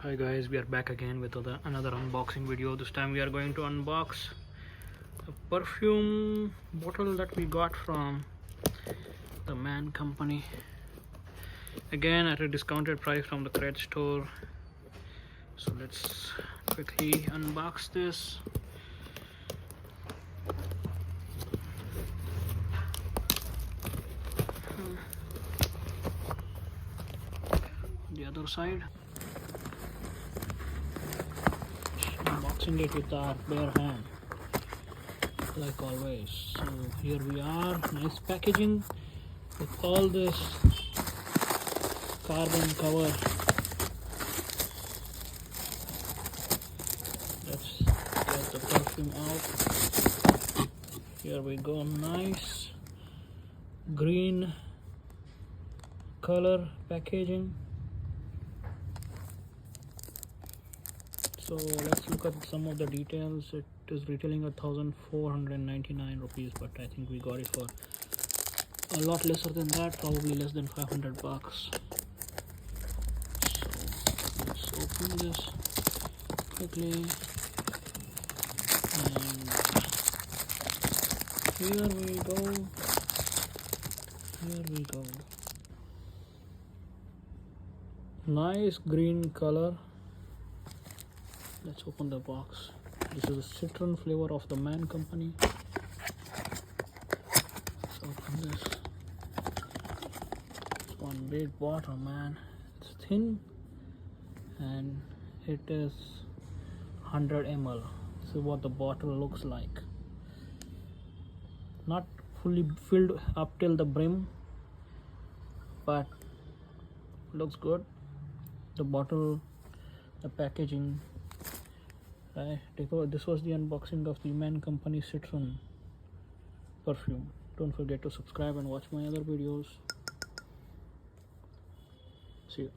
Hi guys, we are back again with another unboxing video. This time we are going to unbox a perfume bottle that we got from the Man Company. Again at a discounted price from the Cred store. So let's quickly unbox this. The other side. Unboxing it with our bare hand like always. So here we are, nice packaging with all this carbon cover. Let's get the perfume out. Here we go, nice green color packaging. So let's look at some of the details. It is retailing at 1,499 rupees, but I think we got it for a lot lesser than that, probably less than 500 bucks. So let's open this quickly, and here we go. Nice green color. Let's open the box. This is a citron flavor of the Man Company. Let's open this. It's one big bottle, man. It's thin and it is 100 ml. This is what the bottle looks like. Not fully filled up till the brim, but looks good. The bottle, the packaging. This was the unboxing of the Man Company Citron Perfume. Don't forget to subscribe and watch my other videos. See you.